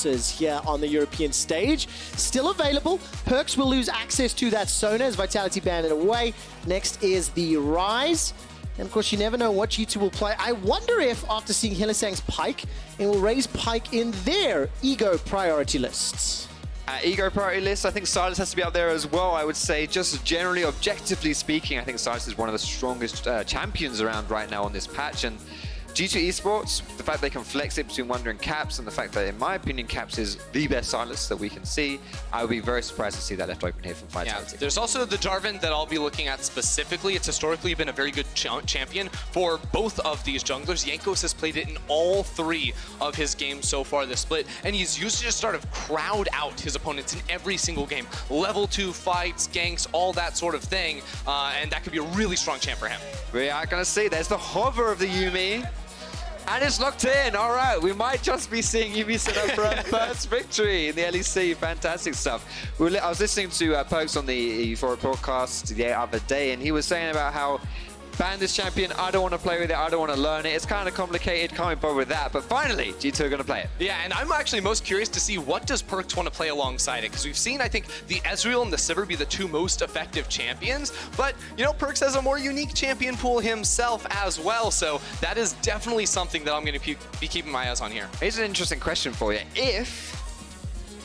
here on the European stage. Still available. PerkZ will lose access to that Sona as Vitality banded away. Next is the Rise. And of course, you never know what G2 will play. I wonder if, after seeing Hylissang's Pyke, it will raise Pyke in their ego priority lists. Ego priority list, I think Sylas has to be up there as well. I would say, just generally, objectively speaking, I think Sylas is one of the strongest champions around right now on this patch. And G2 eSports, the fact they can flex it between Wunder and Caps, and the fact that, in my opinion, Caps is the best Sylas that we can see, I would be very surprised to see that left open here from Vitality. Yeah, there's also the Jarvan that I'll be looking at specifically. It's historically been a very good champion for both of these junglers. Jankos has played it in all 3 of his games so far this split, and he's used to just sort of crowd out his opponents in every single game. Level 2 fights, ganks, all that sort of thing, and that could be a really strong champ for him. We are going to see, there's the hover of the Yuumi. And it's locked in. All right, we might just be seeing Yuumi set up for a first victory in the LEC. Fantastic stuff. I was listening to PerkZ on the E4 podcast the other day, and he was saying about how ban this champion, I don't want to play with it, I don't want to learn it. It's kind of complicated, can't be bothered with that. But finally, G2 are going to play it. Yeah, and I'm actually most curious to see what does PerkZ want to play alongside it, because we've seen, I think, the Ezreal and the Sivir be the 2 most effective champions, but, you know, PerkZ has a more unique champion pool himself as well, so that is definitely something that I'm going to be keeping my eyes on here. Here's an interesting question for you.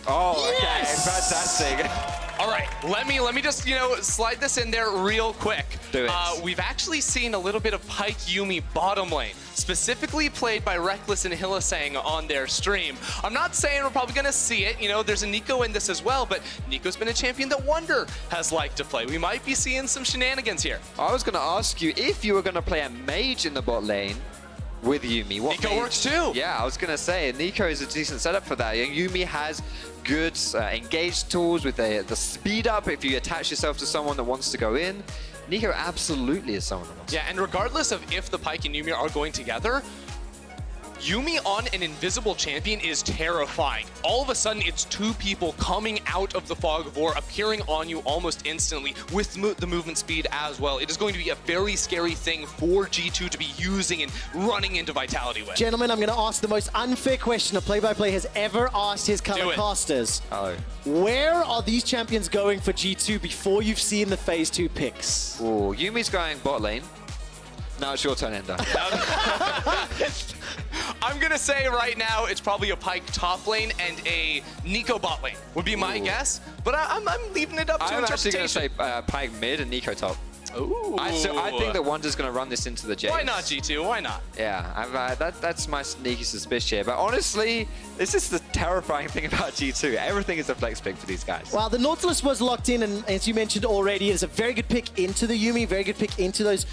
Oh, yes! Okay, fantastic. All right, let me just, you know, slide this in there real quick. Do it. We've actually seen a little bit of Pyke Yuumi bottom lane, specifically played by Rekkles and Hylissang on their stream. I'm not saying we're probably going to see it. You know, there's a Neeko in this as well, but Neeko's been a champion that Wunder has liked to play. We might be seeing some shenanigans here. I was going to ask you, if you were going to play a mage in the bot lane with Yuumi, what Neeko mage? works too. Yeah, I was going to say, Neeko is a decent setup for that. Yuumi has good engaged tools with the speed up if you attach yourself to someone that wants to go in. Neeko absolutely is someone that wants to. Yeah, and regardless of if the Pyke and Yuumi are going together, Yuumi on an invisible champion is terrifying. All of a sudden, it's 2 people coming out of the Fog of War, appearing on you almost instantly with the movement speed as well. It is going to be a very scary thing for G2 to be using and running into Vitality with. Gentlemen, I'm going to ask the most unfair question a play-by-play has ever asked his color casters. Oh. Where are these champions going for G2 before you've seen the Phase 2 picks? Oh, Yuumi's going bot lane. Now it's your turn, Ender. I'm going to say right now it's probably a Pyke top lane and a Neeko bot lane would be my guess, but I'm leaving it up to I'm actually interpretation. going to say Pyke mid and Neeko top. Ooh. I think that Wunder's going to run this into the jayce. Why not, G2? Why not? Yeah, that's my sneaky suspicion here. But honestly, this is the terrifying thing about G2. Everything is a flex pick for these guys. Well, the Nautilus was locked in, and as you mentioned already, it's a very good pick into the Yuumi, very good pick into those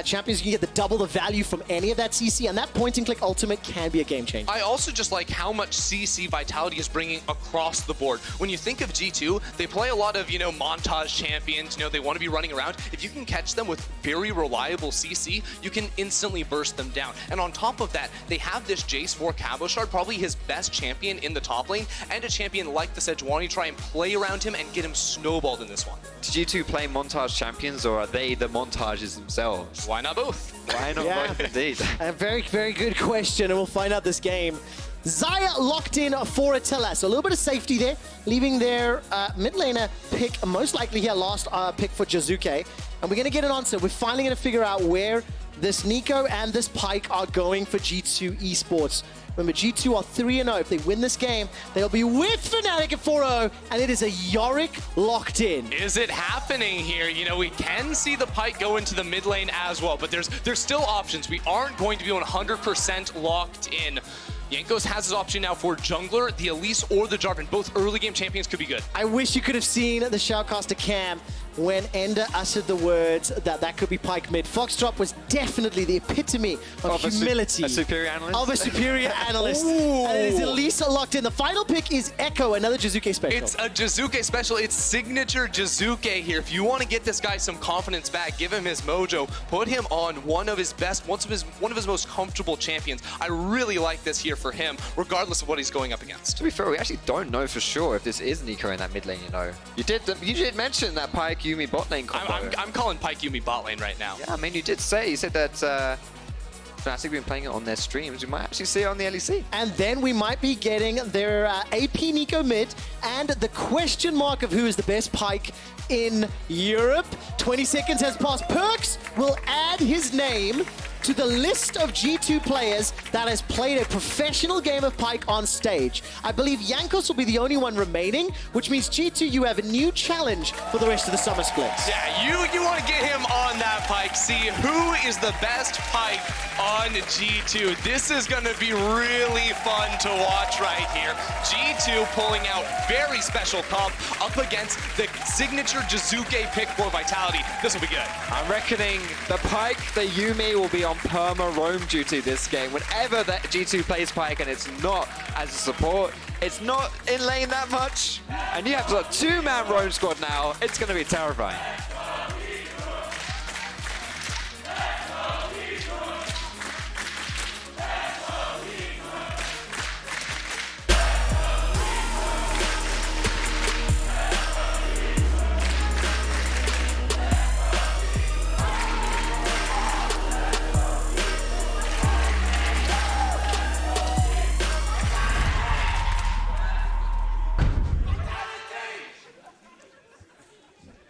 champions. You can get double the value from any of that CC, and that point-and-click ultimate can be a game changer. I also just like how much CC Vitality is bringing across the board. When you think of G2, they play a lot of, you know, montage champions. You know, they want to be running around. If you can catch them with very reliable CC, you can instantly burst them down. And on top of that, they have this Jayce for Cabochard, probably his best champion in the top lane, and a champion like the Sejuani try and play around him and get him snowballed in this one. Did G2 play montage champions, or are they the montages themselves? Why not both? Why not both, indeed? A very, very good question, and we'll find out this game. Xayah locked in for Attila, so a little bit of safety there, leaving their mid laner pick, most likely here, last pick for Jiizuke. And we're going to get an answer. We're finally going to figure out where this Neeko and this Pyke are going for G2 eSports. Remember, G2 are 3-0. If they win this game, they'll be with Fnatic at 4-0, and it is a Yorick locked in. Is it happening here? You know, we can see the Pyke go into the mid lane as well, but there's still options. We aren't going to be 100% locked in. Jankos has his option now for jungler, the Elise or the Jarvan. Both early game champions could be good. I wish you could have seen the shoutcaster cam when Ender uttered the words that could be Pyke mid. Foxdrop was definitely the epitome of humility. A superior analyst? Of a superior analyst. And it is Elise locked in. The final pick is Ekko, another Jiizuke special. It's a Jiizuke special. It's signature Jiizuke here. If you want to get this guy some confidence back, give him his mojo, put him on one of his best, one of his most comfortable champions. I really like this here for him, regardless of what he's going up against. To be fair, we actually don't know for sure if this is Neeko in that mid lane, you know. You did mention that Pyke Yuumi bot lane combo. I'm calling Pyke Yuumi bot lane right now. Yeah, I mean, you said that Fnatic have been playing it on their streams. We might actually see it on the LEC. And then we might be getting their AP Neeko mid and the question mark of who is the best Pyke in Europe. 20 seconds has passed. PerkZ will add his name to the list of G2 players that has played a professional game of Pyke on stage. I believe Jankos will be the only one remaining, which means G2, you have a new challenge for the rest of the summer splits. Yeah, you want to get him on that Pyke. See who is the best Pyke on G2. This is going to be really fun to watch right here. G2 pulling out very special comp up against the signature Jiizuke pick for Vitality. This will be good. I'm reckoning the Pyke, the Yuumi will be on perma roam duty this game. Whenever that G2 plays Pyke and it's not as a support, it's not in lane that much, and you have a two-man roam squad now, it's going to be terrifying.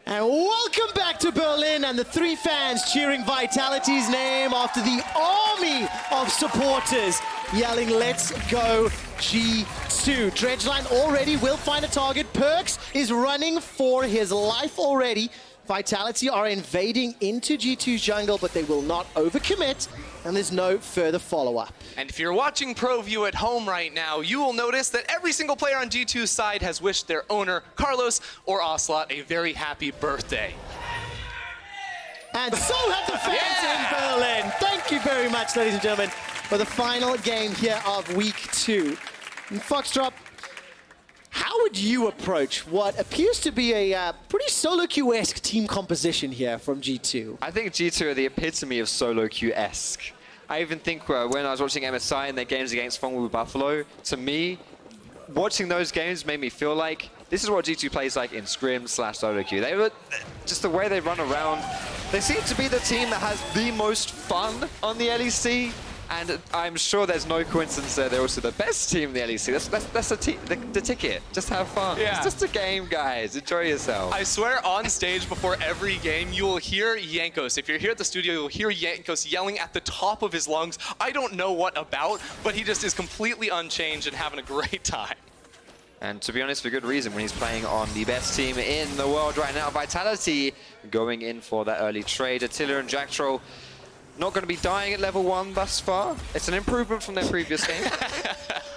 And welcome back to Berlin, and the three fans cheering Vitality's name after the army of supporters yelling, "Let's go G2." Dredgeline already will find a target. PerkZ is running for his life already. Vitality are invading into G2's jungle, but they will not overcommit, and there's no further follow-up. And if you're watching ProView at home right now, you will notice that every single player on G2's side has wished their owner, Carlos or Ocelot, a very happy birthday. And so have the fans in Berlin. Thank you very much, ladies and gentlemen, for the final game here of week 2. And Foxdrop, how would you approach what appears to be a pretty solo queue-esque team composition here from G2? I think G2 are the epitome of solo queue-esque. I even think when I was watching MSI and their games against Fongwu Buffalo, to me, watching those games made me feel like this is what G2 plays like in scrim/solo queue. They were just the way they run around. They seem to be the team that has the most fun on the LEC. And I'm sure there's no coincidence there. They're also the best team in the LEC. That's the ticket. Just have fun. Yeah. It's just a game, guys. Enjoy yourself. I swear on stage before every game, you will hear Jankos. If you're here at the studio, you'll hear Jankos yelling at the top of his lungs. I don't know what about, but he just is completely unchanged and having a great time. And to be honest, for good reason, when he's playing on the best team in the world right now. Vitality going in for that early trade. Attila and Jactroll not going to be dying at level 1 thus far. It's an improvement from their previous game.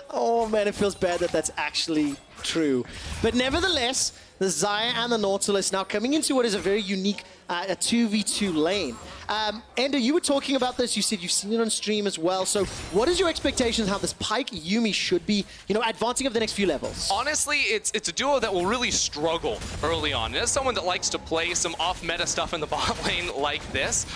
Oh man, it feels bad that that's actually true. But nevertheless, the Xayah and the Nautilus now coming into what is a very unique a 2v2 lane. Ender, you were talking about this. You said you've seen it on stream as well. So what is your expectations how this Pyke Yuumi should be, advancing over the next few levels? Honestly, it's a duo that will really struggle early on. And as someone that likes to play some off-meta stuff in the bot lane like this,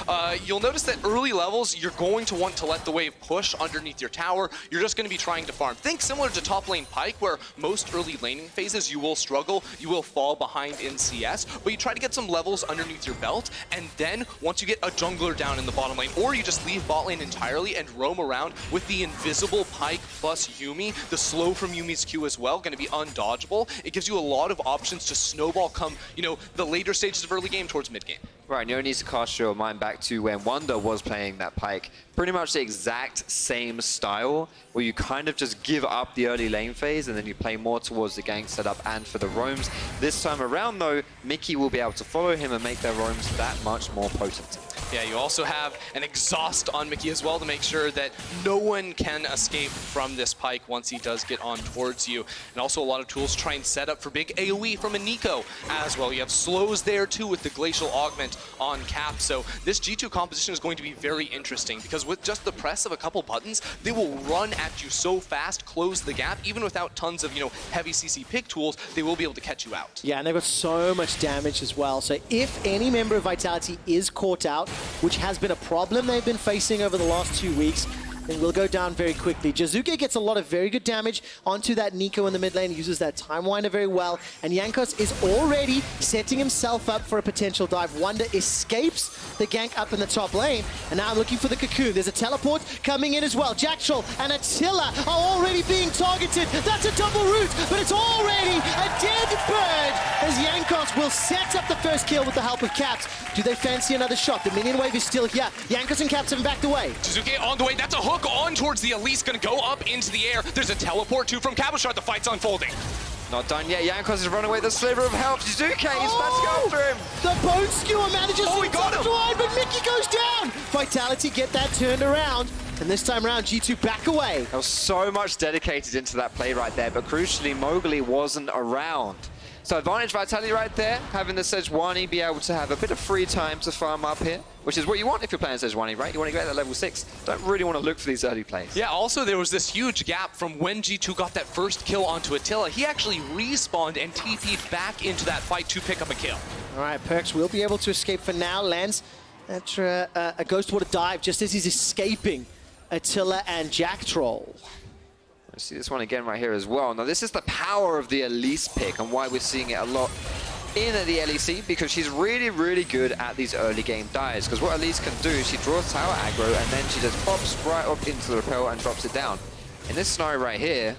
you'll notice that early levels, you're going to want to let the wave push underneath your tower. You're just going to be trying to farm. Think similar to top lane Pyke, where most early laning phases, you will struggle, you will fall behind in CS, but you try to get some levels underneath your belt, and then once you get a jungler down in the bottom lane, or you just leave bot lane entirely and roam around with the invisible Pyke plus Yuumi, the slow from Yuumi's Q as well, going to be undodgeable. It gives you a lot of options to snowball come, the later stages of early game towards mid game. Right, and you only need to cast your mind back to when Wunder was playing that Pyke. Pretty much the exact same style, where you kind of just give up the early lane phase and then you play more towards the gank setup and for the roams. This time around though, Mickey will be able to follow him and make their roams that much more potent. Yeah, you also have an exhaust on Mickey as well to make sure that no one can escape from this Pyke once he does get on towards you. And also a lot of tools to try and set up for big AoE from a Neeko as well. You have slows there too with the Glacial Augment on Cap. So this G2 composition is going to be very interesting because with just the press of a couple buttons, they will run at you so fast, close the gap, even without tons of, heavy CC pick tools, they will be able to catch you out. Yeah, and they've got so much damage as well. So if any member of Vitality is caught out, which has been a problem they've been facing over the last 2 weeks, and will go down very quickly. Jiizuke gets a lot of very good damage onto that Neeko in the mid lane, uses that time winder very well, and Jankos is already setting himself up for a potential dive. Wunder escapes the gank up in the top lane, and now I'm looking for the cocoon. There's a teleport coming in as well. Jactroll and Attila are already being targeted. That's a double root, but it's already a dead bird as Jankos will set up the first kill with the help of Caps. Do they fancy another shot? The minion wave is still here. Jankos and Caps have backed away. Jiizuke on the way. That's a hook on towards the Elise. Gonna go up into the air. There's a teleport too from Cabochard. The fight's unfolding. Not done yet. Jankos is running away with a sliver of health. Jiizuke, he's about to go after him. The bone skewer manages he to got him. line, but Mickey goes down. Vitality get that turned around. And this time around, G2 back away. There was so much dedicated into that play right there, but crucially, Mowgli wasn't around. So advantage Vitality right there, having the Sejuani be able to have a bit of free time to farm up here, which is what you want if you're playing Sejuani, right? You want to get at level 6. Don't really want to look for these early plays. Yeah, also there was this huge gap from when G2 got that first kill onto Attila. He actually respawned and TP'd back into that fight to pick up a kill. All right, PerkZ will be able to escape for now. Lands after a Ghost Water dive just as he's escaping Attila and Jactroll. Let's see this one again right here as well. Now, this is the power of the Elise pick and why we're seeing it a lot in the LEC, because she's really, really good at these early game dives. Because what Elise can do, she draws tower aggro and then she just pops right up into the repel and drops it down. In this scenario right here,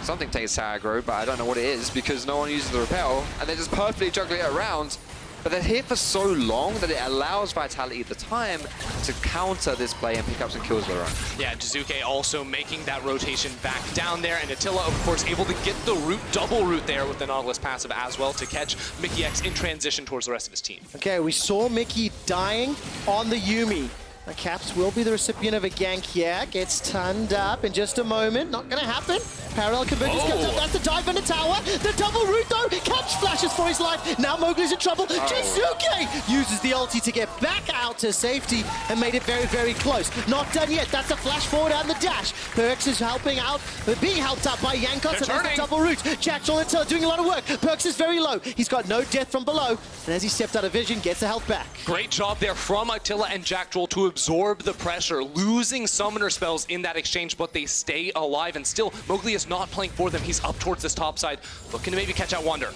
something takes tower aggro, but I don't know what it is because no one uses the repel and they just perfectly juggle it around. But they're here for so long that it allows Vitality the time to counter this play and pick up some kills of their own. Yeah, Jiizuke also making that rotation back down there, and Attila, of course, able to get the root, double root there with the Nautilus passive as well to catch Mykix in transition towards the rest of his team. Okay, we saw Mickey dying on the Yuumi. Now, Caps will be the recipient of a gank here. Gets turned up in just a moment. Not going to happen. Parallel convergence comes up. That's the dive in the tower. The double root, though. Caps flashes for his life. Now Mowgli's in trouble. Jiizuke uses the ulti to get back out to safety and made it very, very close. Not done yet. That's a flash forward and the dash. PerkZ is helping out, but being helped out by Jankos. And that's the double root. Jactroll and Attila doing a lot of work. PerkZ is very low. He's got no death from below. And as he stepped out of vision, gets the health back. Great job there from Attila and Jactroll to absorb the pressure, losing summoner spells in that exchange, but they stay alive, and still Mowgli is not playing for them. He's up towards this top side, looking to maybe catch out Wunder.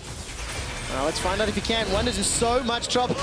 Well, let's find out if he can. Wunder's in so much trouble.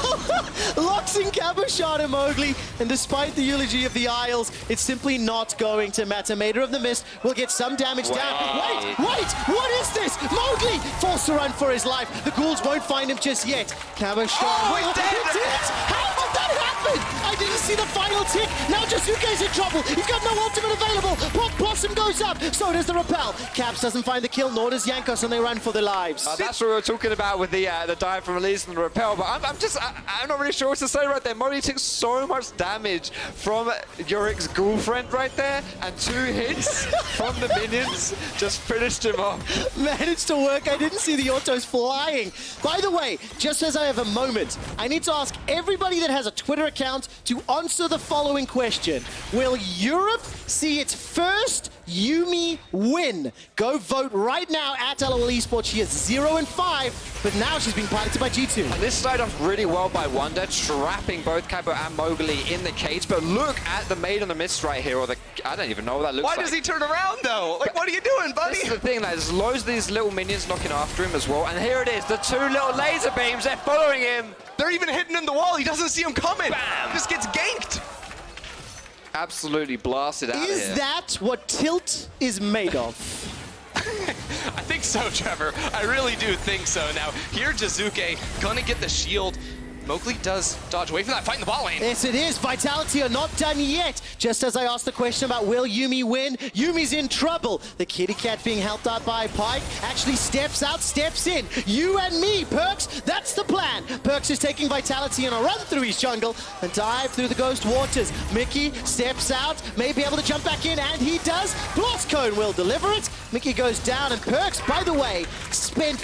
Locks in Cabochard and Mowgli, and despite the eulogy of the Isles, it's simply not going to matter. Mater of the Mist will get some damage down. Wait, what is this? Mowgli forced to run for his life. The ghouls won't find him just yet. Cabochard, he's dead. He did. How did that happen? I didn't see the final tick. Now Jiizuke's in trouble. He's got no ultimate available. Pop Blossom goes up. So does the repel. Caps doesn't find the kill, nor does Jankos, and they run for their lives. That's what we were talking about with the dive from Elise and the repel, but I'm not really sure what to say right there. Mowgli took so much damage from Yorick's ghoul friend right there, and 2 hits from the minions just finished him off. Managed to work. I didn't see the autos flying. By the way, just as I have a moment, I need to ask everybody that has a Twitter account to answer the following question. Will Europe see its first Yuumi win? Go vote right now at eSports. She is 0-5, but now she's being piloted by G2. And this started off really well by Wunder, trapping both Cabo and Mowgli in the cage, but look at the Maid on the Mist right here, or the, I don't even know what that looks like. Why does he turn around though? Like, what are you doing, buddy? This is the thing, there's loads of these little minions knocking after him as well, and here it is, the 2 little laser beams, they're following him. They're even hitting in the wall. He doesn't see him coming. Bam! Just gets ganked. Absolutely blasted out of here. Is that what Tilt is made of? I think so, Trevor. I really do think so. Now, here Jiizuke gonna get the shield. Mowgli does dodge away from that fight in the bot lane. Yes, it is. Vitality are not done yet. Just as I asked the question about will Yuumi win, Yuumi's in trouble. The kitty cat being helped out by Pyke actually steps out, steps in. You and me, PerkZ, that's the plan. PerkZ is taking Vitality in a run through his jungle and dive through the ghost waters. Mickey steps out, may be able to jump back in, and he does. Blast Cone will deliver it. Mickey goes down, and PerkZ, by the way, spent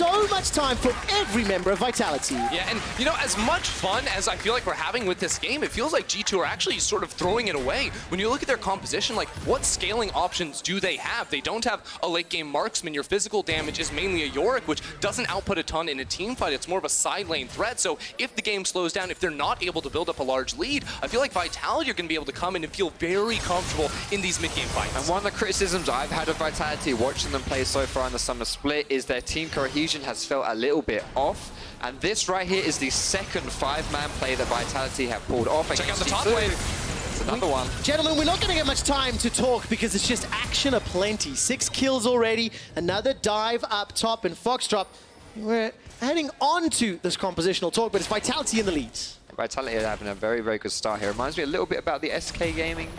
so much time for every member of Vitality. Yeah, and you know, as much fun as I feel like we're having with this game, it feels like G2 are actually sort of throwing it away. When you look at their composition, like, what scaling options do they have? They don't have a late game marksman. Your physical damage is mainly a Yorick, which doesn't output a ton in a team fight. It's more of a side lane threat. So if the game slows down, if they're not able to build up a large lead, I feel like Vitality are going to be able to come in and feel very comfortable in these mid-game fights. And one of the criticisms I've had of Vitality watching them play so far in the Summer Split is their team cohesion has felt a little bit off. And this right here is the second 5-man play that Vitality have pulled off. Check out the G2. top lane. It's another one. Gentlemen, we're not going to get much time to talk because it's just action aplenty. 6 kills already, another dive up top, and Foxdrop. We're heading on to this compositional talk, but it's Vitality in the lead. Vitality are having a very, very good start here. Reminds me a little bit about the SK Gaming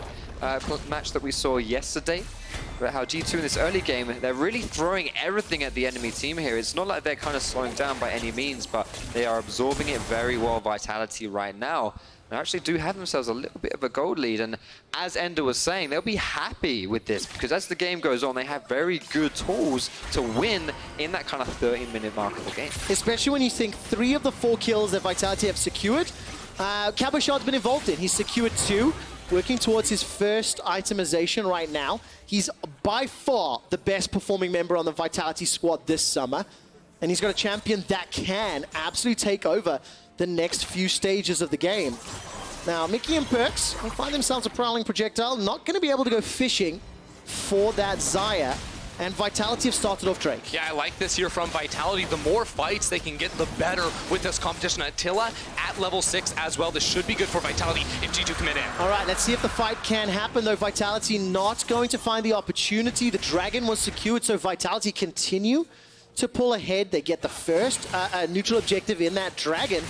match that we saw yesterday. But how G2 in this early game, they're really throwing everything at the enemy team here. It's not like they're kind of slowing down by any means, but they are absorbing it very well, Vitality, right now. They actually do have themselves a little bit of a gold lead, and as Ender was saying, they'll be happy with this because as the game goes on, they have very good tools to win in that kind of 30-minute mark of the game. Especially when you think 3 of the 4 kills that Vitality have secured, Cabochard's been involved in. He's secured 2, working towards his first itemization right now. He's by far the best performing member on the Vitality squad this summer, and he's got a champion that can absolutely take over the next few stages of the game. Now, Mickey and PerkZ will find themselves a prowling projectile, not going to be able to go fishing for that Xayah, and Vitality have started off Drake. Yeah, I like this here from Vitality. The more fights they can get, the better with this competition. Attila at level 6 as well. This should be good for Vitality if G2 commit in. All right, let's see if the fight can happen, though. Vitality not going to find the opportunity. The Dragon was secured, so Vitality continue to pull ahead. They get the first neutral objective in that Dragon.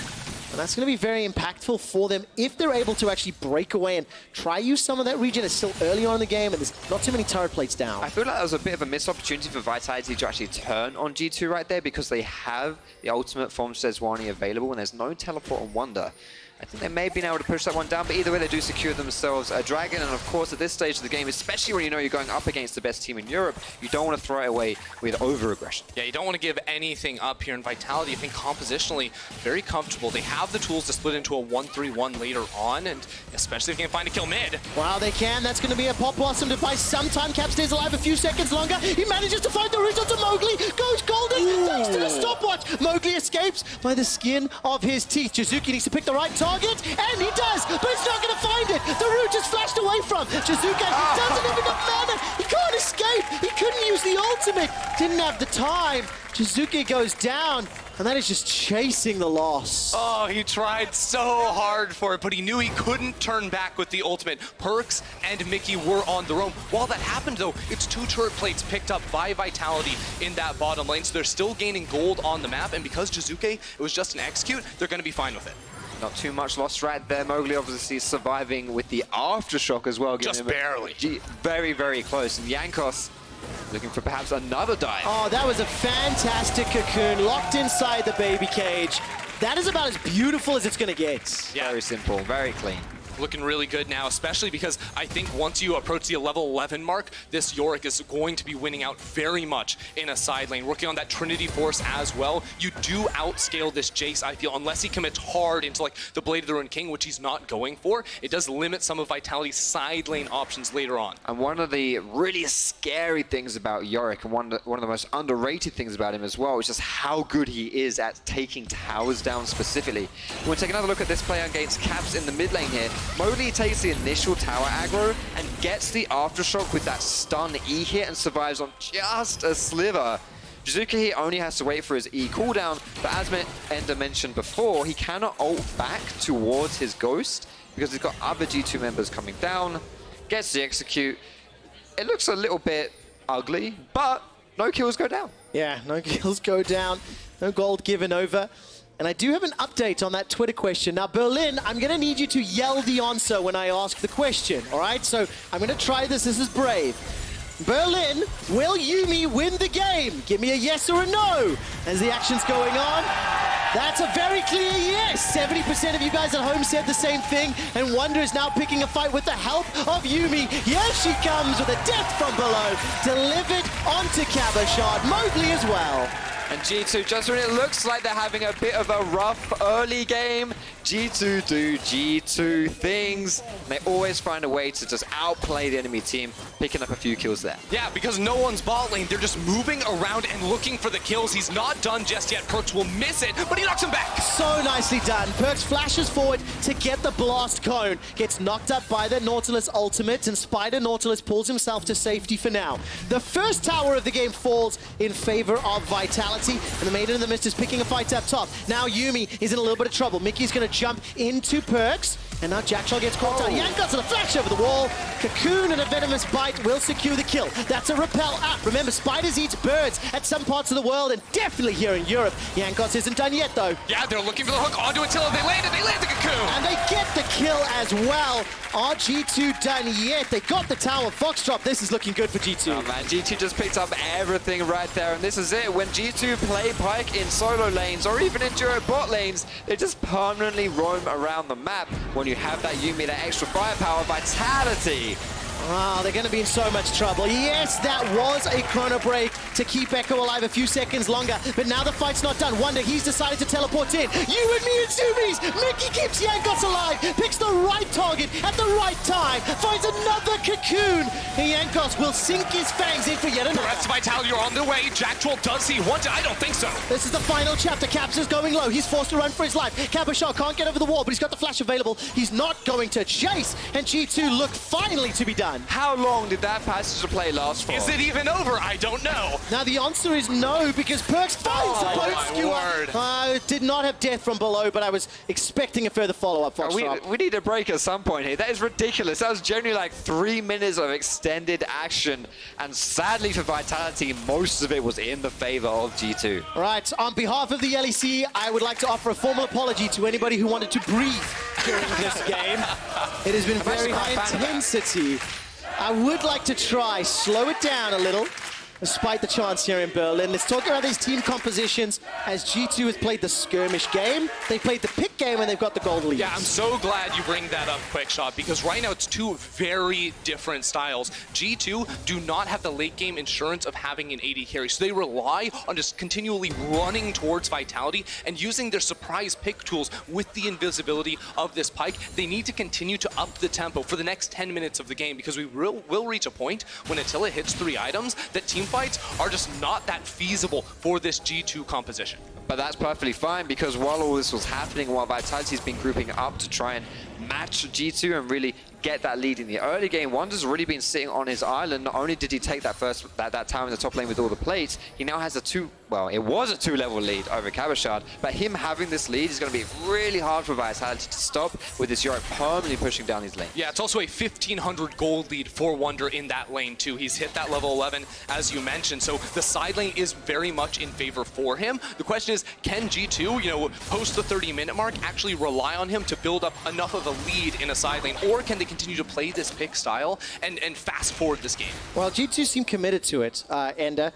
And that's going to be very impactful for them if they're able to actually break away and try use some of that region. It's still early on in the game, and there's not too many turret plates down. I feel like that was a bit of a missed opportunity for Vitality to actually turn on G2 right there because they have the ultimate from Sejuani available and there's no teleport on Wunder. I think they may have been able to push that one down, but either way, they do secure themselves a Dragon. And of course, at this stage of the game, especially when you know you're going up against the best team in Europe, you don't want to throw it away with over-aggression. Yeah, you don't want to give anything up here in Vitality. I think compositionally, very comfortable. They have the tools to split into a 1-3-1 later on, and especially if you can find a kill mid. Wow, they can. That's going to be a Pop Blossom to buy some time. Cap stays alive a few seconds longer. He manages to find the route onto Mowgli. Goes golden, thanks to the stopwatch. Mowgli escapes by the skin of his teeth. Jiizuke needs to pick the right target, and he does, but he's not going to find it. The route is flashed away from Jiizuke. Doesn't have enough mana. He can't escape. He couldn't use the ultimate. Didn't have the time. Jiizuke goes down, and that is just chasing the loss. Oh, he tried so hard for it, but he knew he couldn't turn back with the ultimate. PerkZ and Mickey were on their own. While that happened, though, it's 2 turret plates picked up by Vitality in that bottom lane, so they're still gaining gold on the map, and because Jiizuke, it was just an execute, they're going to be fine with it. Not too much lost right there. Mowgli obviously surviving with the aftershock as well. Just barely. Very, very close. And Jankos looking for perhaps another dive. Oh, that was a fantastic cocoon locked inside the baby cage. That is about as beautiful as it's going to get. Yeah. Very simple, very clean. Looking really good now, especially because I think once you approach the level 11 mark, this Yorick is going to be winning out very much in a side lane. Working on that Trinity Force as well. You do outscale this Jayce, I feel, unless he commits hard into like the Blade of the Ruined King, which he's not going for. It does limit some of Vitality's side lane options later on. And one of the really scary things about Yorick, and one of the most underrated things about him as well, is just how good he is at taking towers down specifically. We'll take another look at this play against Caps in the mid lane here. Mowgli takes the initial tower aggro and gets the aftershock with that stun E hit and survives on just a sliver. Jiizuke here only has to wait for his E cooldown, but as Ender mentioned before, he cannot ult back towards his ghost because he's got other G2 members coming down, gets the execute. It looks a little bit ugly, but no kills go down. Yeah, no kills go down, no gold given over. And I do have an update on that Twitter question. Now, Berlin, I'm going to need you to yell the answer when I ask the question, all right? So I'm going to try this. This is brave. Berlin, will Yuumi win the game? Give me a yes or a no. As the action's going on, that's a very clear yes. 70% of you guys at home said the same thing, and Wunder is now picking a fight with the help of Yuumi. Here she comes with a death from below, delivered onto Cabochard. Mowgli as well. And G2, just when it looks like they're having a bit of a rough early game, G2 do G2 things. They always find a way to just outplay the enemy team, picking up a few kills there. Yeah, because no one's bot lane. They're just moving around and looking for the kills. He's not done just yet. PerkZ will miss it, but he knocks him back. So nicely done. PerkZ flashes forward to get the blast cone. Gets knocked up by the Nautilus ultimate, and Spider Nautilus pulls himself to safety for now. The first tower of the game falls in favor of Vitality, and the Maiden in the Mist is picking a fight up top. Now Yuumi is in a little bit of trouble. Mickey's going to jump into PerkZ, and now Jactroll gets caught out. Jankos with a flash over the wall. Cocoon and a venomous bite will secure the kill. That's a repel up. Remember, spiders eat birds at some parts of the world, and definitely here in Europe. Jankos isn't done yet, though. Yeah, they're looking for the hook onto Attila. They land the Cocoon. And they get the kill as well. Are G2 done yet? They got the tower. Foxdrop, this is looking good for G2. Oh man, G2 just picked up everything right there, and this is it. When G2 play Pyke in solo lanes or even in duo bot lanes, they just permanently roam around the map. When you have that Yuumi, that extra firepower, Vitality. Wow, they're going to be in so much trouble. Yes, that was a chrono break to keep Ekko alive a few seconds longer, but now the fight's not done. Wunder, he's decided to teleport in. You and me and Zoomies! Mickey keeps Jankos alive, picks the right target at the right time, finds another Cocoon. Jankos will sink his fangs in for yet another. The rest of Vitality are on their way. Jactroll, does he want to? I don't think so. This is the final chapter. Caps is going low. He's forced to run for his life. Cabochard can't get over the wall, but he's got the flash available. He's not going to jayce, and G2 look finally to be done. How long did that passage of play last for? Is it even over? I don't know. Now the answer is no, because PerkZ finds the boat skewer. Did not have death from below, but I was expecting a further follow-up. We need a break at some point here. That is ridiculous. That was genuinely like 3 minutes of extended action, and sadly for Vitality, most of it was in the favor of G2. Right, on behalf of the LEC, I would like to offer a formal apology to anybody who wanted to breathe during this game. It has been very high intensity. I would like to try slow it down a little, despite the chance here in Berlin. Let's talk about these team compositions as G2 has played the skirmish game. They played the pick game, and they've got the gold lead. Yeah, I'm so glad you bring that up, QuickShot, because right now it's two very different styles. G2 do not have the late game insurance of having an AD carry, so they rely on just continually running towards Vitality and using their surprise pick tools with the invisibility of this Pyke. They need to continue to up the tempo for the next 10 minutes of the game, because we will reach a point when Attila hits 3 items that team fights are just not that feasible for this G2 composition. But that's perfectly fine, because while all this was happening, while Vitality's been grouping up to try and match G2 and really get that lead in the early game, Wunder's already been sitting on his island. Not only did he take that that tower in the top lane with all the plates, he now has it was a 2-level lead over Cabochard, but him having this lead is going to be really hard for Vitality to stop with this Yorick permanently pushing down his lane. Yeah, it's also a 1,500 gold lead for Wunder in that lane too. He's hit that level 11, as you mentioned, so the side lane is very much in favor for him. The question is, can G2, post the 30-minute mark, actually rely on him to build up enough of a lead in a side lane, or can they continue to play this pick style and fast forward this game? Well, G2 seem committed to it, Ender.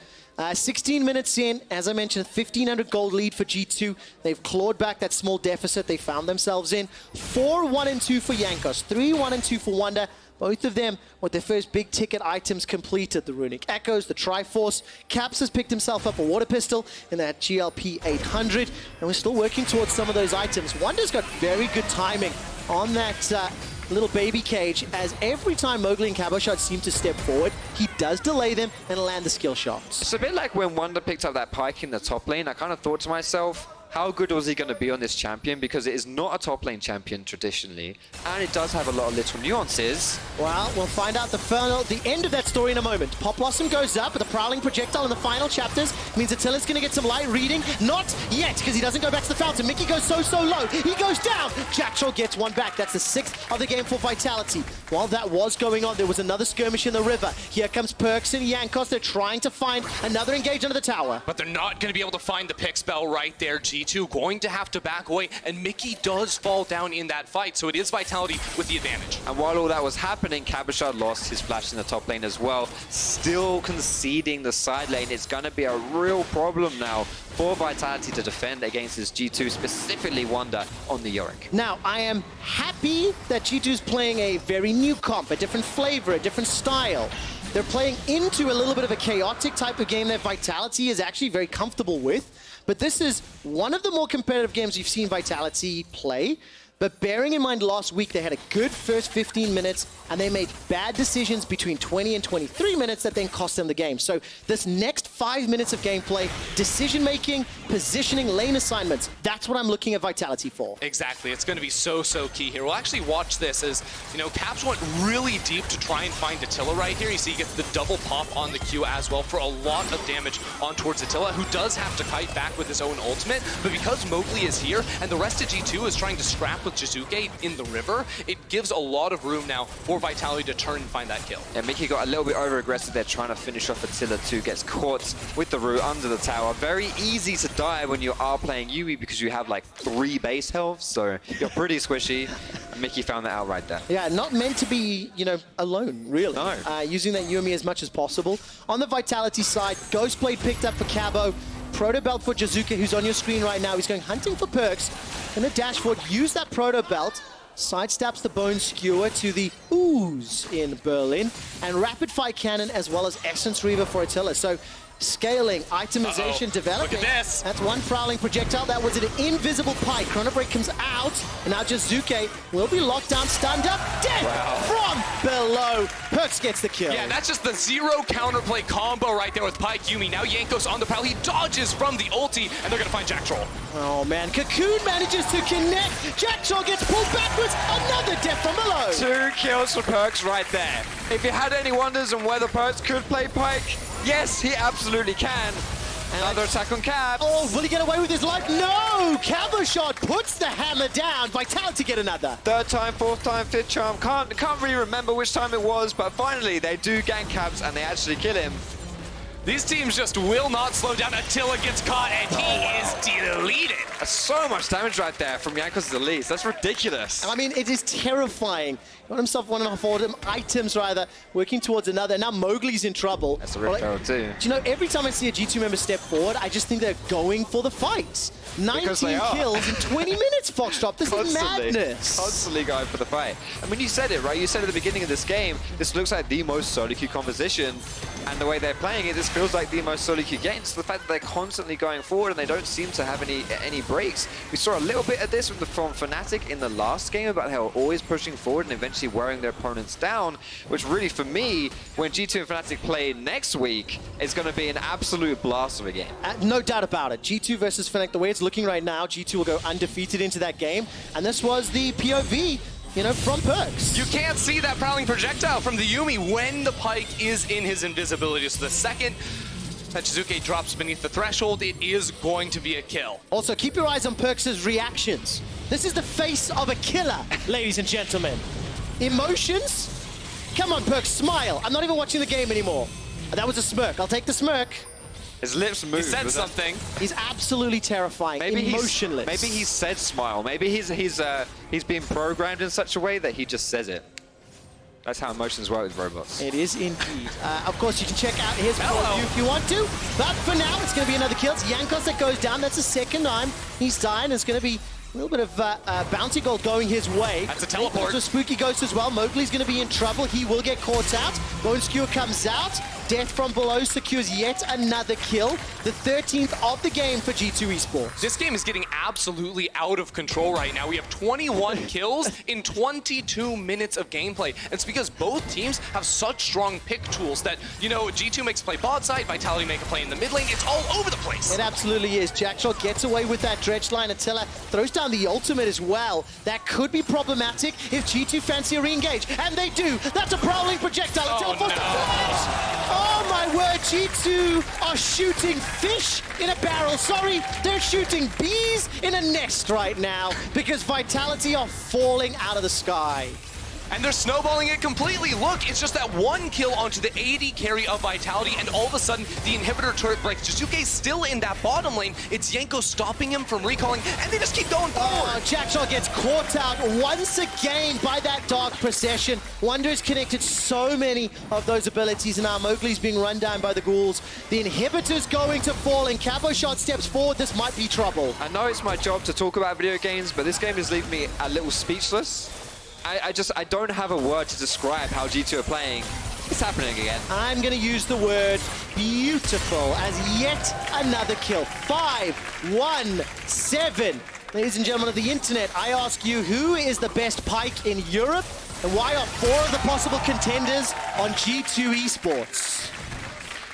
16 minutes in, as I mentioned, 1,500 gold lead for G2. They've clawed back that small deficit they found themselves in. 4-1-2 for Jankos, 3-1-2 for Wunder. Both of them with their first big ticket items completed. The Runic Echoes, the Triforce. Caps has picked himself up a water pistol in that GLP 800. And we're still working towards some of those items. Wunder's got very good timing on that little baby cage, as every time Mowgli and Cabochard seem to step forward, he does delay them and land the skill shots. It's a bit like when Wunder picked up that Pyke in the top lane. I kind of thought to myself, how good was he going to be on this champion? Because it is not a top lane champion traditionally, and it does have a lot of little nuances. Well, we'll find out the end of that story in a moment. Pop Blossom goes up with a prowling projectile in the final chapters. Means Attila's going to get some light reading. Not yet, because he doesn't go back to the fountain. Mickey goes so low. He goes down. Jactroll gets one back. That's the 6th of the game for Vitality. While that was going on, there was another skirmish in the river. Here comes PerkZ and Jankos. They're trying to find another engage under the tower. But they're not going to be able to find the pick spell right there. G2 going to have to back away, and Mickey does fall down in that fight, so it is Vitality with the advantage. And while all that was happening, Cabochard lost his flash in the top lane as well, still conceding the side lane. It's going to be a real problem now for Vitality to defend against this G2, specifically Wunder on the Yorick. Now, I am happy that G2 is playing a very new comp, a different flavor, a different style. They're playing into a little bit of a chaotic type of game that Vitality is actually very comfortable with. But this is one of the more competitive games you've seen Vitality play. But bearing in mind last week, they had a good first 15 minutes and they made bad decisions between 20 and 23 minutes that then cost them the game. So this next 5 minutes of gameplay, decision-making, positioning, lane assignments, that's what I'm looking at Vitality for. Exactly. It's going to be so key here. We'll actually watch this as, you know, Caps went really deep to try and find Attila right here. You see he gets the double pop on the Q as well for a lot of damage on towards Attila, who does have to kite back with his own ultimate. But because Mowgli is here and the rest of G2 is trying to scrap with Jiizuke in the river, it gives a lot of room now for Vitality to turn and find that kill. Yeah, Mickey got a little bit over-aggressive there trying to finish off Attila too. Gets caught with the root under the tower. Very easy to die when you are playing Yuumi because you have like 3 base health, so you're pretty squishy. And Mickey found that out right there. Yeah, not meant to be, you know, alone, really. No. Using that Yuumi as much as possible. On the Vitality side, Ghostblade picked up for Cabo. Proto Belt for Jiizuke, who's on your screen right now. He's going hunting for PerkZ. Gonna dash forward, use that Proto Belt. Sidesteps the Bone Skewer to the Ooze in Berlin. And Rapid Fire Cannon as well as Essence Reaver for Attila. So scaling, itemization, developing. Look at this. That's one prowling projectile. That was an invisible Pyke. Chrono Break comes out. And now Jiizuke will be locked down, stunned up, dead from below. PerkZ gets the kill. Yeah, that's just the 0 counterplay combo right there with Pyke Yuumi. Now Jankos on the prowl. He dodges from the ulti, and they're going to find Jactroll. Oh man, Cocoon manages to connect. Jactroll gets pulled backwards. Another death from below. 2 kills for PerkZ right there. If you had any wonders on whether PerkZ could play Pyke, yes, he absolutely can. Another attack on Cab. Oh, will he get away with his life? No! Cabochard puts the hammer down. Vitality get another. 3rd time, 4th time, 5th charm. Can't really remember which time it was, but finally they do gank Cabs and they actually kill him. These teams just will not slow down. Attila gets caught, and he is deleted. That's so much damage right there from Jankos' Elise. That's ridiculous. I mean, it is terrifying. He got himself 1.5 items, rather, working towards another. Now Mowgli's in trouble. That's a Rift Arrow too. Do you know, every time I see a G2 member step forward, I just think they're going for the fight. 19 kills in 20 minutes, Foxdrop. This is madness. Constantly going for the fight. I mean, you said it, right? You said at the beginning of this game, this looks like the most solo queue composition. And the way they're playing it, this feels like the most solo queue game. So the fact that they're constantly going forward and they don't seem to have any breaks. We saw a little bit of this from Fnatic in the last game about how they're always pushing forward and eventually wearing their opponents down, which really, for me, when G2 and Fnatic play next week, is going to be an absolute blast of a game. No doubt about it. G2 versus Fnatic, the way it's looking right now, G2 will go undefeated into that game. And this was the POV, you know, from PerkZ. You can't see that prowling projectile from the Yuumi when the Pyke is in his invisibility. So the second that Jiizuke drops beneath the threshold, it is going to be a kill. Also, keep your eyes on PerkZ's reactions. This is the face of a killer, ladies and gentlemen. Emotions? Come on, PerkZ, smile. I'm not even watching the game anymore. That was a smirk. I'll take the smirk. His lips moved. He said something. He's absolutely terrifying, emotionless. Maybe he said smile. Maybe he's been programmed in such a way that he just says it. That's how emotions work with robots. It is indeed. Of course, you can check out his review if you want to. But for now, it's going to be another kill. It's Jankos that goes down. That's the second time he's dying. It's going to be a little bit of bounty gold going his way. That's a teleport. There's a spooky ghost as well. Mowgli's going to be in trouble. He will get caught out. Bone Skewer comes out. Death from below secures yet another kill. The 13th of the game for G2 eSports. This game is getting absolutely out of control right now. We have 21 kills in 22 minutes of gameplay. And it's because both teams have such strong pick tools that, you know, G2 makes a play bot side, Vitality make a play in the mid lane. It's all over the place. It absolutely is. Jactroll gets away with that dredge line. Attila throws down the ultimate as well. That could be problematic if G2 fancy a re-engage. And they do. That's a prowling projectile. Attila forced to flash. Oh my word, G2 are shooting fish in a barrel. Sorry, they're shooting bees in a nest right now because Vitality are falling out of the sky. And they're snowballing it completely. Look, it's just that one kill onto the AD carry of Vitality, and all of a sudden, the inhibitor turret breaks. Jiizuke's still in that bottom lane. It's Jankos stopping him from recalling, and they just keep going forward. Oh, Jactroll gets caught out once again by that Dark Procession. Wunder has connected so many of those abilities, and now Mowgli's being run down by the ghouls. The inhibitor's going to fall, and Cabochard steps forward. This might be trouble. I know it's my job to talk about video games, but this game is leaving me a little speechless. I don't have a word to describe how G2 are playing. It's happening again. I'm going to use the word beautiful as yet another kill. 5-1-7. Ladies and gentlemen of the internet, I ask you, who is the best Pyke in Europe? And why are 4 of the possible contenders on G2 eSports?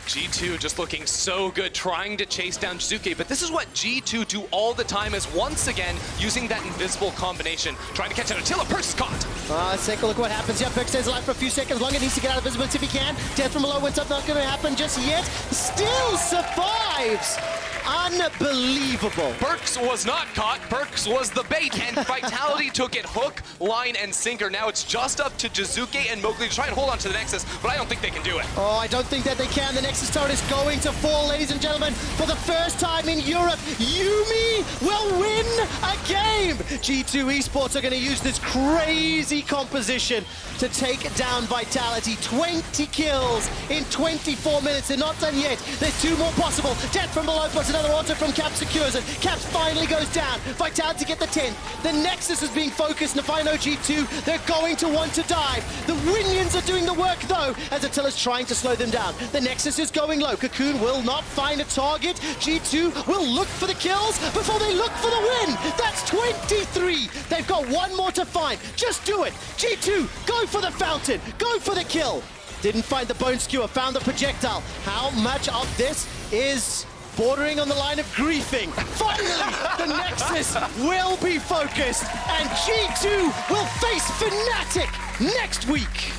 G2 just looking so good, trying to chase down Jiizuke, but this is what G2 do all the time, is once again using that invisible combination, trying to catch an Attila. PerkZ caught! Let's take a look at what happens here. PerkZ stays alive for a few seconds longer, needs to get out of visibility if he can. Death from below, what's up, not going to happen just yet. Still survives! Unbelievable. PerkZ was not caught. PerkZ was the bait, and Vitality took it hook, line, and sinker. Now it's just up to Jiizuke and Mowgli to try and hold on to the Nexus, but I don't think they can do it. Oh, I don't think that they can. The Nexus turret is going to fall, ladies and gentlemen. For the first time in Europe, Yuumi will win a game. G2 eSports are going to use this crazy composition to take down Vitality. 20 kills in 24 minutes. They're not done yet. There's 2 more possible. Death from below, but another auto from Cap secures it. Caps finally goes down. Vitality get the 10th. The Nexus is being focused, and if I know G2, they're going to want to dive. The Winions are doing the work, though, as Attila's trying to slow them down. The Nexus is going low. Cocoon will not find a target. G2 will look for the kills before they look for the win. That's 23. They've got 1 more to find. Just do it. G2, go for the fountain. Go for the kill. Didn't find the bone skewer, found the projectile. How much of this is bordering on the line of griefing? Finally, the Nexus will be focused, and G2 will face Fnatic next week.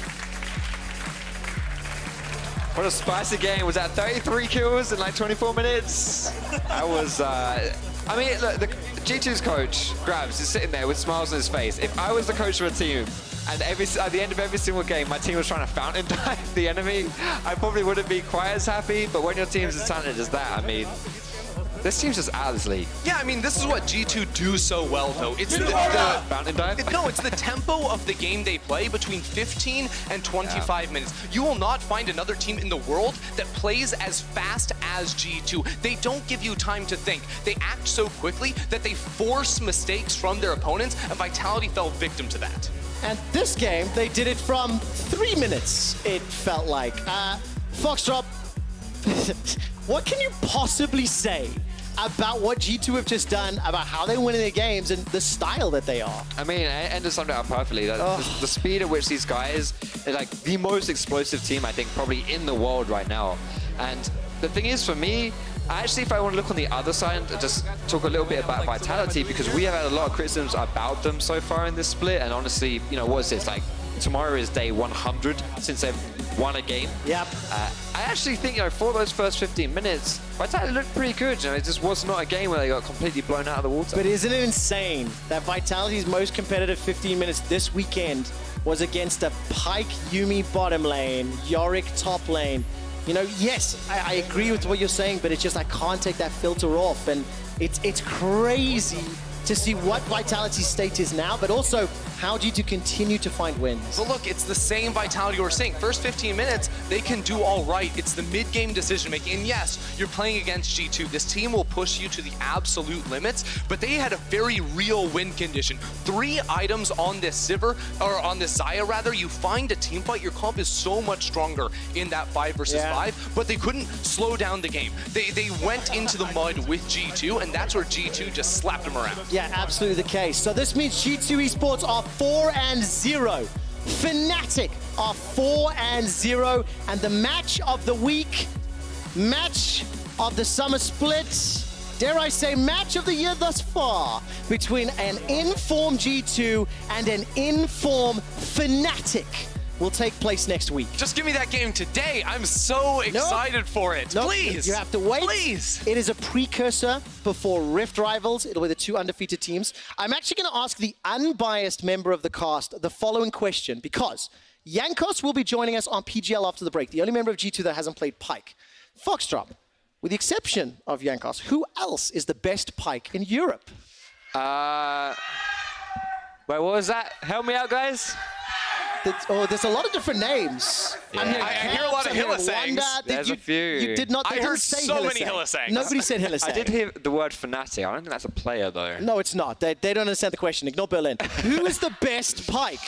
What a spicy game. Was that 33 kills in like 24 minutes? That was, I mean, look, the G2's coach, Grabs, is sitting there with smiles on his face. If I was the coach of a team, and at the end of every single game, my team was trying to fountain dive the enemy, I probably wouldn't be quite as happy, but when your team's as talented as that, I mean, this team's just out of this league. Yeah, I mean, this is what G2 do so well, though. It's the fountain dive? No, it's the tempo of the game they play between 15 and 25 minutes. You will not find another team in the world that plays as fast as G2. They don't give you time to think. They act so quickly that they force mistakes from their opponents, and Vitality fell victim to that. And this game, they did it from 3 minutes, it felt like. Foxdrop, what can you possibly say about what G2 have just done, about how they win in their games and the style that they are? I mean, it ended something out perfectly. The speed at which these guys are like the most explosive team, I think, probably in the world right now. And the thing is, for me, actually, if I want to look on the other side and just talk a little bit about Vitality, because we have had a lot of criticisms about them so far in this split, and honestly, you know, what is this, like, tomorrow is day 100 since they've won a game. Yep. I actually think, you know, for those first 15 minutes, Vitality looked pretty good. You know, it just was not a game where they got completely blown out of the water. But isn't it insane that Vitality's most competitive 15 minutes this weekend was against a Pyke Yuumi bottom lane, Yorick top lane? You know, yes, I agree with what you're saying, but it's just I can't take that filter off, and it's crazy to see what Vitality's state is now, but also how G2 continue to find wins. But look, it's the same Vitality we're seeing. First 15 minutes, they can do all right. It's the mid-game decision-making. And yes, you're playing against G2. This team will push you to the absolute limits, but they had a very real win condition. 3 items on this Sivir, or on this Xayah rather. You find a team fight, your comp is so much stronger in that 5 versus 5, but they couldn't slow down the game. They went into the mud with G2, and that's where G2 just slapped them around. Yeah, absolutely the case. So this means G2 eSports are 4-0. Fnatic are 4-0. And the match of the week, match of the summer split, dare I say match of the year thus far, between an in-form G2 and an in-form Fnatic will take place next week. Just give me that game today. I'm so excited for it. Nope. Please. You have to wait. Please. It is a precursor before Rift Rivals. It'll be the 2 undefeated teams. I'm actually going to ask the unbiased member of the cast the following question, because Jankos will be joining us on PGL after the break, the only member of G2 that hasn't played Pyke. Foxdrop, with the exception of Jankos, who else is the best Pyke in Europe? Wait, what was that? Help me out, guys. There's a lot of different names. Yeah. I hear a lot of Hilisangs. There's a few. You did not. I heard so many Hilisangs. Nobody said Hilisangs. I did hear the word Fnatic. I don't think that's a player, though. No, it's not. They don't understand the question. Ignore Berlin. Who is the best Pyke?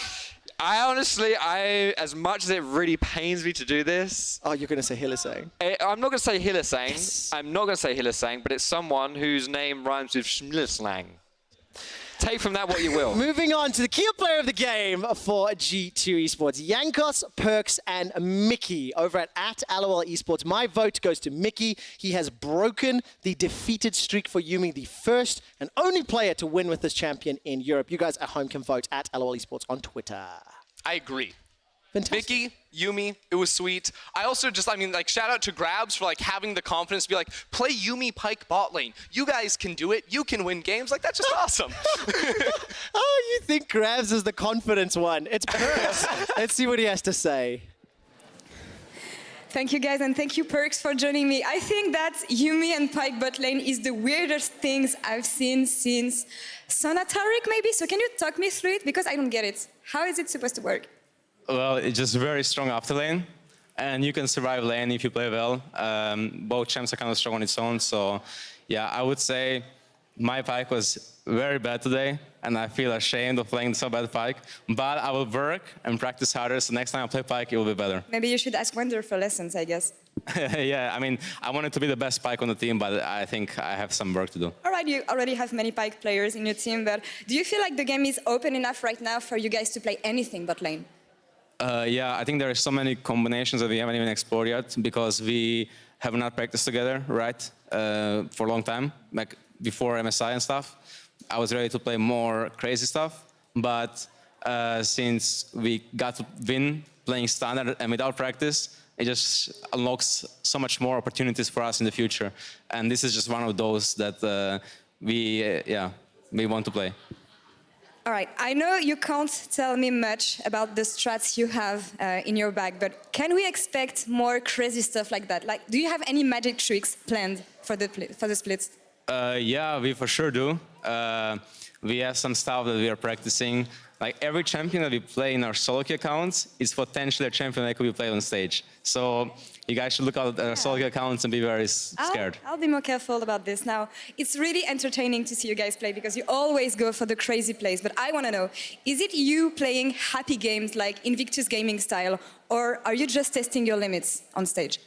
I honestly, as much as it really pains me to do this, Oh, you're going to say Hylissang. I'm not going to say Hylissang. Yes. I'm not going to say Hylissang, but it's someone whose name rhymes with Schmillislang. Take from that what you will. Moving on to the key player of the game for G2 Esports. Jankos, PerkZ, and Mickey over at LOL Esports. My vote goes to Mickey. He has broken the defeated streak for Yuumi, the first and only player to win with this champion in Europe. You guys at home can vote at LOL Esports on Twitter. I agree. Fantastic. Mickey, Yuumi, it was sweet. I also just, shout out to Grabs for like having the confidence to be like, play Yuumi Pyke bot lane. You guys can do it. You can win games. Like, that's just awesome. Oh, you think Grabs is the confidence one. It's PerkZ. Let's see what he has to say. Thank you guys, and thank you PerkZ for joining me. I think that Yuumi and Pyke bot lane is the weirdest things I've seen since Sonataric maybe. So can you talk me through it? Because I don't get it. How is it supposed to work? Well, it's just very strong after lane, and you can survive lane if you play well. Both champs are kind of strong on its own, so yeah, I would say my Pyke was very bad today, and I feel ashamed of playing so bad Pyke, but I will work and practice harder, so next time I play Pyke, it will be better. Maybe you should ask Wunder for lessons, I guess. Yeah, I wanted to be the best Pyke on the team, but I think I have some work to do. All right, you already have many Pyke players in your team, but do you feel like the game is open enough right now for you guys to play anything bot lane? Yeah, I think there are so many combinations that we haven't even explored yet because we have not practiced together, right, for a long time, like before MSI and stuff. I was ready to play more crazy stuff, but since we got to win playing standard and without practice, it just unlocks so much more opportunities for us in the future. And this is just one of those that we want to play. All right, I know you can't tell me much about the strats you have in your bag, but can we expect more crazy stuff like that? Like, do you have any magic tricks planned for the splits? Yeah, we for sure do. We have some stuff that we are practicing. Like every champion that we play in our solo queue accounts is potentially a champion that could be played on stage. So you guys should look at our solo queue accounts and be very scared. I'll be more careful about this. Now, it's really entertaining to see you guys play because you always go for the crazy plays. But I want to know, is it you playing happy games like Invictus Gaming style, or are you just testing your limits on stage?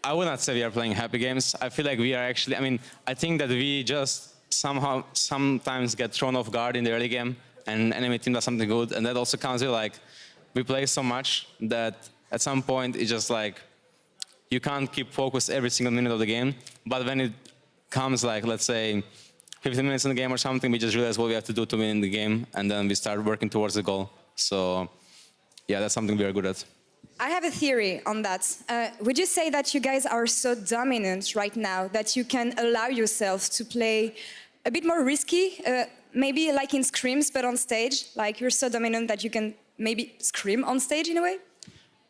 I would not say we are playing happy games. I feel like we are actually, I think that we just somehow sometimes get thrown off guard in the early game and enemy team does something good. And that also comes with like, we play so much that at some point it's just like, you can't keep focused every single minute of the game. But when it comes like, let's say, 15 minutes in the game or something, we just realize what we have to do to win the game. And then we start working towards the goal. So yeah, that's something we are good at. I have a theory on that. Would you say that you guys are so dominant right now that you can allow yourself to play a bit more risky, maybe like in scrims, but on stage? Like you're so dominant that you can maybe scrim on stage in a way?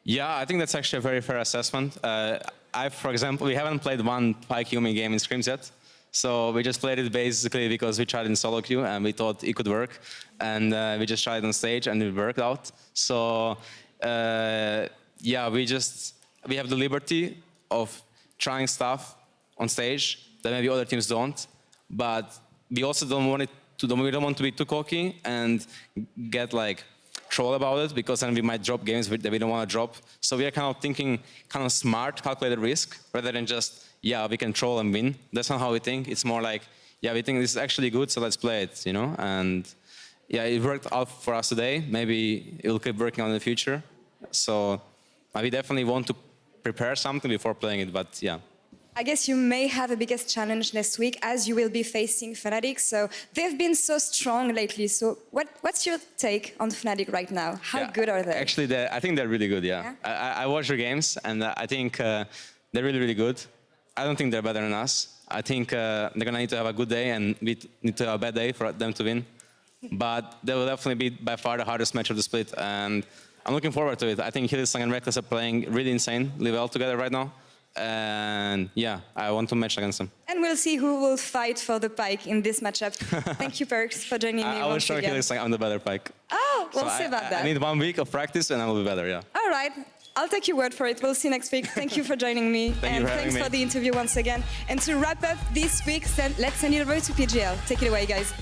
Yeah, I think that's actually a very fair assessment. For example, we haven't played one Pyke Yuumi game in scrims yet. So we just played it basically because we tried in solo queue and we thought it could work. And we just tried it on stage and it worked out. So yeah, we have the liberty of trying stuff on stage that maybe other teams don't, but we also don't want to be too cocky and get like troll about it because then we might drop games that we don't want to drop. So we are kind of thinking kind of smart, calculated risk rather than just, yeah, we can troll and win. That's not how we think. It's more like, yeah, we think this is actually good, so let's play it, you know? And yeah, it worked out for us today. Maybe it will keep working out in the future. So we definitely want to prepare something before playing it, but yeah. I guess you may have a biggest challenge next week as you will be facing Fnatic. So they've been so strong lately. So what's your take on Fnatic right now? How good are they? Actually, I think they're really good, yeah. I watch their games and I think they're really, really good. I don't think they're better than us. I think they're going to need to have a good day and we need to have a bad day for them to win. But they will definitely be by far the hardest match of the split. And I'm looking forward to it. I think Hylissang and Reckless are playing really insanely well together right now. And yeah, I want to match against them. And we'll see who will fight for the Pyke in this matchup. Thank you, PerkZ, for joining me I will show Hylissang I'm the better Pyke. Oh, we'll see about that. I need 1 week of practice and I will be better, yeah. All right. I'll take your word for it. We'll see you next week. Thank you for joining me. Thanks me. For the interview once again. And to wrap up this week, let's send it over to PGL. Take it away, guys.